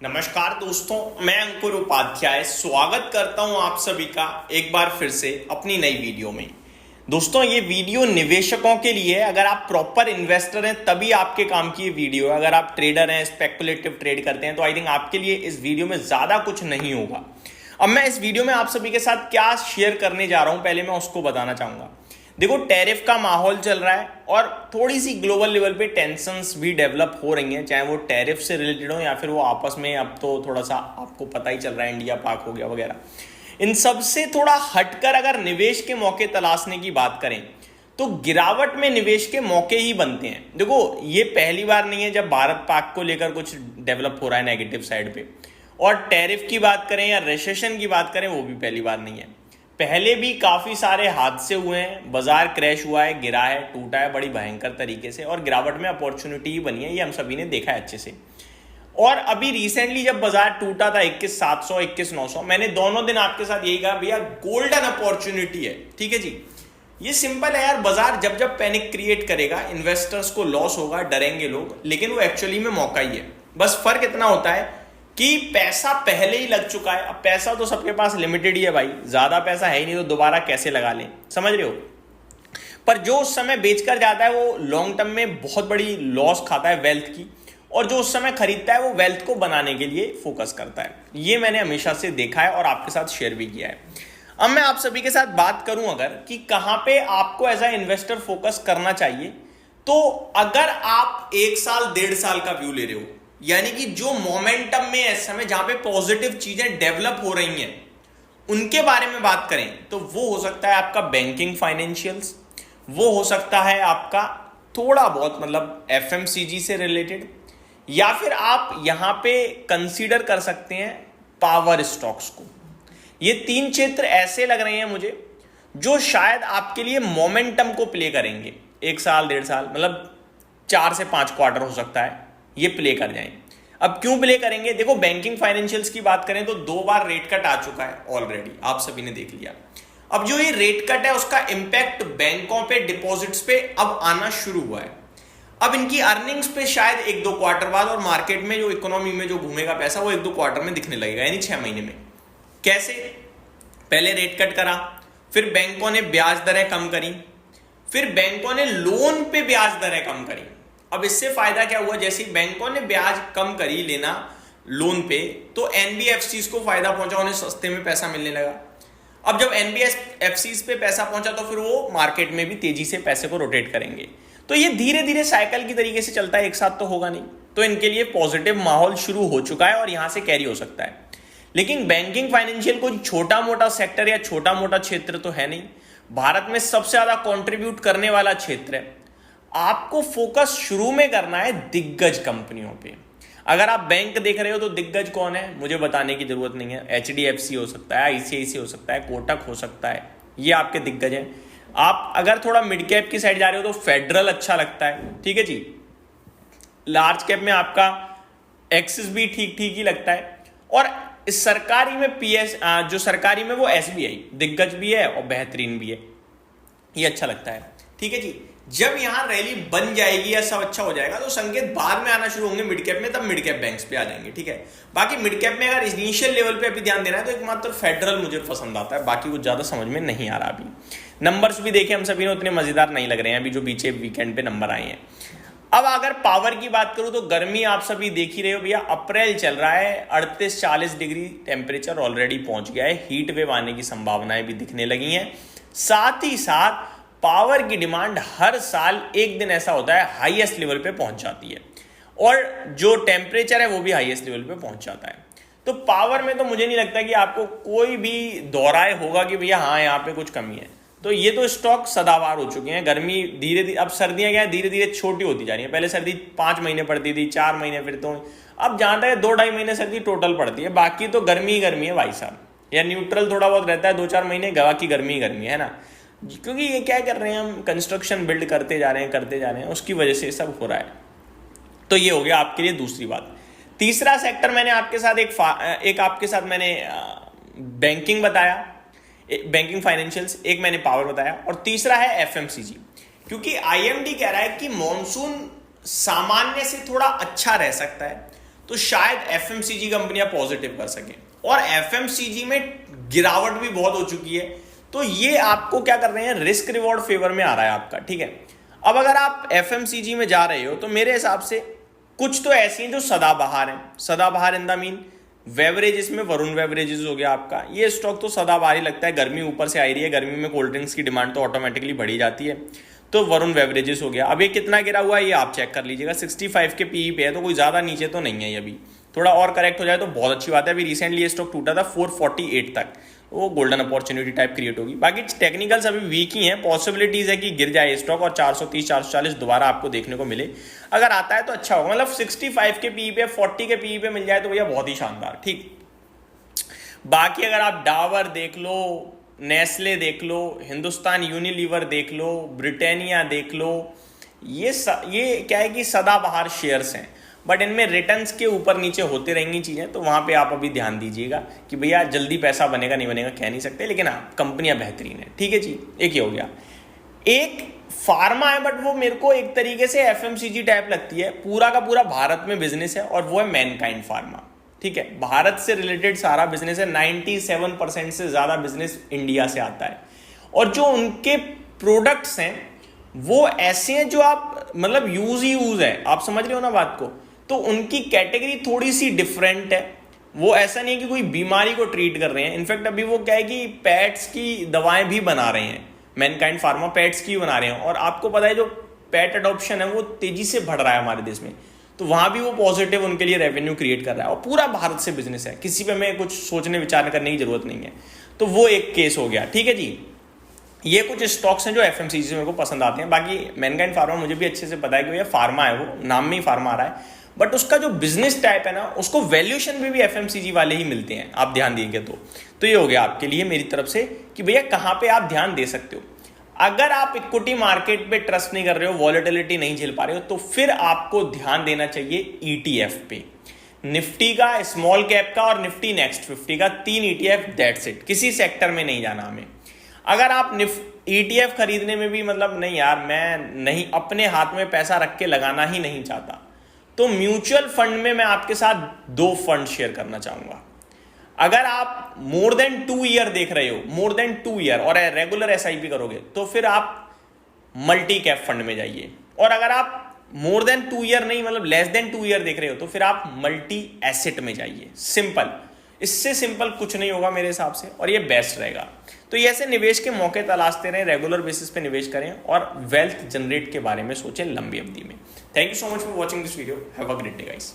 नमस्कार दोस्तों, मैं अंकुर उपाध्याय स्वागत करता हूं आप सभी का एक बार फिर से अपनी नई वीडियो में। दोस्तों, ये वीडियो निवेशकों के लिए है। अगर आप प्रॉपर इन्वेस्टर हैं तभी आपके काम की ये वीडियो है। अगर आप ट्रेडर हैं, स्पेकुलेटिव ट्रेड करते हैं, तो आई थिंक आपके लिए इस वीडियो में ज्यादा कुछ नहीं होगा। अब मैं इस वीडियो में आप सभी के साथ क्या शेयर करने जा रहा हूं, पहले मैं उसको बताना चाहूंगा। देखो, टैरिफ का माहौल चल रहा है और थोड़ी सी ग्लोबल लेवल पे टेंशंस भी डेवलप हो रही हैं, चाहे वो टैरिफ से रिलेटेड हो या फिर वो आपस में। अब तो थोड़ा सा आपको पता ही चल रहा है, इंडिया पाक हो गया वगैरह। इन सब से थोड़ा हटकर अगर निवेश के मौके तलाशने की बात करें तो गिरावट में निवेश के मौके ही बनते हैं। देखो, ये पहली बार नहीं है जब भारत पाक को लेकर कुछ डेवलप हो रहा है नेगेटिव साइड पे। और टैरिफ की बात करें या रिसेशन की बात करें, वो भी पहली बार नहीं है। पहले भी काफी सारे हादसे हुए हैं, बाजार क्रैश हुआ है, गिरा है, टूटा है बड़ी भयंकर तरीके से, और गिरावट में अपॉर्चुनिटी ही बनी है। ये हम सभी ने देखा है अच्छे से। और अभी रिसेंटली जब बाजार टूटा था 21,700 21,900, मैंने दोनों दिन आपके साथ यही कहा, भैया गोल्डन अपॉर्चुनिटी है। ठीक है जी, ये सिंपल है यार। बाजार जब जब पैनिक क्रिएट करेगा, इन्वेस्टर्स को लॉस होगा, डरेंगे लोग, लेकिन वो एक्चुअली में मौका ही है। बस फर्क इतना होता है कि पैसा पहले ही लग चुका है। अब पैसा तो सबके पास लिमिटेड ही है भाई, ज्यादा पैसा है ही नहीं, तो दोबारा कैसे लगा लें, समझ रहे हो। पर जो उस समय बेचकर जाता है वो लॉन्ग टर्म में बहुत बड़ी लॉस खाता है वेल्थ की, और जो उस समय खरीदता है वो वेल्थ को बनाने के लिए फोकस करता है। ये मैंने हमेशा से देखा है और आपके साथ शेयर भी किया है। अब मैं आप सभी के साथ बात करूं अगर कि कहां पे आपको एज अ इन्वेस्टर फोकस करना चाहिए, तो अगर आप 1 साल 1.5 साल का व्यू ले रहे हो, यानी कि जो मोमेंटम में इस समय जहां पे पॉजिटिव चीजें डेवलप हो रही हैं उनके बारे में बात करें, तो वो हो सकता है आपका बैंकिंग फाइनेंशियल्स, वो हो सकता है आपका थोड़ा बहुत मतलब एफएमसीजी से रिलेटेड, या फिर आप यहां पे कंसीडर कर सकते हैं पावर स्टॉक्स को। ये 3 क्षेत्र ऐसे लग रहे हैं मुझे जो शायद आपके लिए मोमेंटम को प्ले करेंगे। 1 साल 1.5 साल मतलब 4 से 5 क्वार्टर हो सकता है ये प्ले कर जाएं। अब क्यों प्ले करेंगे? देखो, बैंकिंग फाइनेंशियल्स की बात करें तो 2 बार रेट कट आ चुका है ऑलरेडी, आप सभी ने देख लिया। अब जो ये रेट कट है उसका इंपैक्ट बैंकों पे, डिपॉजिट्स पे अब आना शुरू हुआ है। अब इनकी अर्निंग्स पे शायद 1-2 क्वार्टर बाद, और मार्केट में जो इकोनॉमी में जो घूमेगा पैसा वो 1-2 क्वार्टर में दिखने लगेगा, यानी 6 महीने में। कैसे? पहले रेट कट करा, फिर बैंकों ने ब्याज दरें कम करी, फिर बैंकों ने लोन पे ब्याज दरें कम करी। अब इससे फायदा क्या हुआ? जैसे ही बैंकों ने ब्याज कम करी लेना लोन पे, तो एनबीएफसीज को फायदा पहुंचा, उन्हें सस्ते में पैसा मिलने लगा। अब जब एनबीएफसीज पे पैसा पहुंचा तो फिर वो मार्केट में भी तेजी से पैसे को रोटेट करेंगे। तो ये धीरे धीरे साइकिल की तरीके से चलता है, एक साथ तो होगा नहीं। तो इनके लिए पॉजिटिव माहौल शुरू हो चुका है और यहां से कैरी हो सकता है। लेकिन बैंकिंग फाइनेंशियल कोई छोटा मोटा सेक्टर या छोटा मोटा क्षेत्र तो है नहीं, भारत में सबसे ज्यादा कॉन्ट्रीब्यूट करने वाला क्षेत्र है। आपको फोकस शुरू में करना है दिग्गज कंपनियों पे। अगर आप बैंक देख रहे हो तो दिग्गज कौन है मुझे बताने की जरूरत नहीं है। एचडीएफसी हो सकता है, आईसीआईसी हो सकता है, कोटक हो सकता है, ये आपके दिग्गज हैं। आप अगर थोड़ा मिड कैप की साइड जा रहे हो तो फेडरल अच्छा लगता है, ठीक है जी। लार्ज कैप में आपका एक्सिस भी ठीक ठीक ही लगता है, और इस सरकारी में जो सरकारी में वो एसबीआई दिग्गज भी है और बेहतरीन भी है, ये अच्छा लगता है, ठीक है जी। जब यहां रैली बन जाएगी या सब अच्छा हो जाएगा तो संकेत बाद में आना शुरू होंगे मिड कैप में, तब मिड कैप बैंक्स पे आ जाएंगे, ठीक है। बाकी मिड कैप में अगर इनिशियल लेवल पे अभी ध्यान देना है तो एकमात्र फेडरल मुझे पसंद आता है, बाकी वो ज्यादा समझ में नहीं आ रहा। अभी नंबर्स भी देखे हम सभी ने, उतने मजेदार नहीं लग रहे हैं अभी जो बीचे वीकेंड पे नंबर आए हैं। अब अगर पावर की बात करूं तो गर्मी आप सभी देख ही रहे हो भैया, अप्रैल चल रहा है, 38-40 डिग्री टेम्परेचर ऑलरेडी पहुंच गया है। हीट वेव आने की संभावनाएं भी दिखने लगी हैं। साथ ही साथ पावर की डिमांड हर साल एक दिन ऐसा होता है हाईएस्ट लेवल पे पहुंच जाती है, और जो टेम्परेचर है वो भी हाईएस्ट लेवल पे पहुंच जाता है। तो पावर में तो मुझे नहीं लगता कि आपको कोई भी दोहराए होगा कि भैया हाँ यहाँ पे कुछ कमी है। तो ये तो स्टॉक सदाबहार हो चुके हैं। गर्मी धीरे धीरे, अब सर्दियां क्या है, धीरे धीरे छोटी होती जा रही है। पहले सर्दी 5 महीने पड़ती थी, 4 महीने, फिर तो अब जहां तक 2-2.5 महीने सर्दी टोटल पड़ती है, बाकी तो गर्मी ही गर्मी है भाई साहब। या न्यूट्रल थोड़ा बहुत रहता है 2-4 महीने, बाकी गर्मी ही गर्मी है ना। क्योंकि ये क्या कर रहे हैं, हम कंस्ट्रक्शन बिल्ड करते जा रहे हैं, उसकी वजह से सब हो रहा है। तो ये हो गया आपके लिए दूसरी बात। तीसरा सेक्टर मैंने आपके साथ एक आपके साथ मैंने बैंकिंग बताया, बैंकिंग फाइनेंशियल्स, एक मैंने पावर बताया, और तीसरा है एफएमसीजी। क्योंकि आईएमडी कह रहा है कि मॉनसून सामान्य से थोड़ा अच्छा रह सकता है, तो शायद एफएमसीजी कंपनियां पॉजिटिव कर सकें, और एफएमसीजी में गिरावट भी बहुत हो चुकी है। तो ये आपको क्या कर रहे हैं, रिस्क रिवॉर्ड फेवर में आ रहा है आपका, ठीक है। अब अगर आप एफएमसीजी में जा रहे हो तो मेरे हिसाब से कुछ तो ऐसी हैं जो सदाबहार हैं। सदाबहार इन द मीन बेवरेजेस में वरुण बेवरेजेस हो गया आपका, ये स्टॉक तो सदाबहार ही लगता है। गर्मी ऊपर से आ रही है, गर्मी में कोल्ड ड्रिंक्स की डिमांड तो ऑटोमेटिकली बढ़ी जाती है, तो वरुण बेवरेजेस हो गया। अब ये कितना गिरा हुआ है ये आप चेक कर लीजिएगा, 65 के पीई पे है, तो कोई ज्यादा नीचे तो नहीं है ये। अभी थोड़ा और करेक्ट हो जाए तो बहुत अच्छी बात है। अभी रिसेंटली ये स्टॉक टूटा था 448 तक, वो गोल्डन अपॉर्चुनिटी टाइप क्रिएट होगी। बाकी टेक्निकल्स अभी वीक ही हैं, पॉसिबिलिटीज है कि गिर जाए स्टॉक और 430 440 दोबारा आपको देखने को मिले। अगर आता है तो अच्छा होगा, मतलब 65 के पीई पे 40 के पीई पे मिल जाए तो भैया बहुत ही शानदार, ठीक। बाकी अगर आप डाबर देख लो, नेस्ले देख लो, हिंदुस्तान यूनिलीवर देख लो, ब्रिटानिया देख लो, ये क्या है कि सदाबहार शेयर्स हैं, बट इनमें रिटर्न्स के ऊपर नीचे होते रहेंगी चीज़ें, तो वहाँ पे आप अभी ध्यान दीजिएगा कि भैया जल्दी पैसा बनेगा नहीं बनेगा कह नहीं सकते, लेकिन हाँ कंपनियां बेहतरीन है, ठीक है जी। एक ये हो गया। एक फार्मा है, बट वो मेरे को एक तरीके से एफएमसीजी टाइप लगती है, पूरा का पूरा भारत में बिजनेस है, और वो है मैनकाइंड फार्मा, ठीक है। भारत से रिलेटेड सारा बिजनेस है, 97% से ज़्यादा बिजनेस इंडिया से आता है, और जो उनके प्रोडक्ट्स हैं वो ऐसे हैं जो आप मतलब यूज है, आप समझ रहे हो ना बात को। तो उनकी कैटेगरी थोड़ी सी डिफरेंट है, वो ऐसा नहीं है कि कोई बीमारी को ट्रीट कर रहे हैं। इनफैक्ट अभी वो क्या है कि पेट्स की दवाएं भी बना रहे हैं, मैनकाइंड फार्मा पेट्स की बना रहे हैं, और आपको पता है जो पेट अडॉप्शन है वो तेजी से बढ़ रहा है हमारे देश में, तो वहां भी वो पॉजिटिव उनके लिए रेवेन्यू क्रिएट कर रहा है, और पूरा भारत से बिजनेस है, किसी पे हमें कुछ सोचने विचार करने की जरूरत नहीं है। तो वो एक केस हो गया, ठीक है जी। ये कुछ स्टॉक्स हैं जो एफएमसीजी से मेरे को पसंद आते हैं। बाकी मैनकाइंड फार्मा मुझे भी अच्छे से पता है कि ये फार्मा है, वो नाम में ही फार्मा आ रहा है, बट उसका जो बिजनेस टाइप है ना, उसको वैल्यूएशन में भी एफएमसीजी वाले ही मिलते हैं, आप ध्यान देंगे तो ये हो गया आपके लिए मेरी तरफ से कि भैया कहाँ पे आप ध्यान दे सकते हो। अगर आप इक्विटी मार्केट पे ट्रस्ट नहीं कर रहे हो, वॉलेटिलिटी नहीं झेल पा रहे हो, तो फिर आपको ध्यान देना चाहिए ईटीएफ पे। निफ्टी का, स्मॉल कैप का और निफ्टी नेक्स्ट 50 का 3 ईटीएफ, दैट्स इट। किसी सेक्टर में नहीं जाना हमें। अगर आप ईटीएफ खरीदने में भी मतलब नहीं यार मैं नहीं, अपने हाथ में पैसा रख के लगाना ही नहीं चाहता, तो म्यूचुअल फंड में मैं आपके साथ 2 फंड शेयर करना चाहूंगा। अगर आप मोर देन 2 ईयर देख रहे हो, मोर देन 2 ईयर, और रेगुलर एसआईपी करोगे, तो फिर आप मल्टी कैप फंड में जाइए। और अगर आप मोर देन 2 ईयर नहीं, मतलब लेस देन 2 ईयर देख रहे हो, तो फिर आप मल्टी एसेट में जाइए। सिंपल, इससे सिंपल कुछ नहीं होगा मेरे हिसाब से, और ये बेस्ट रहेगा। तो ये ऐसे निवेश के मौके तलाशते रहें, रेगुलर बेसिस पे निवेश करें, और वेल्थ जनरेट के बारे में सोचें लंबी अवधि में। Thank you so much for watching this video. Have a great day guys.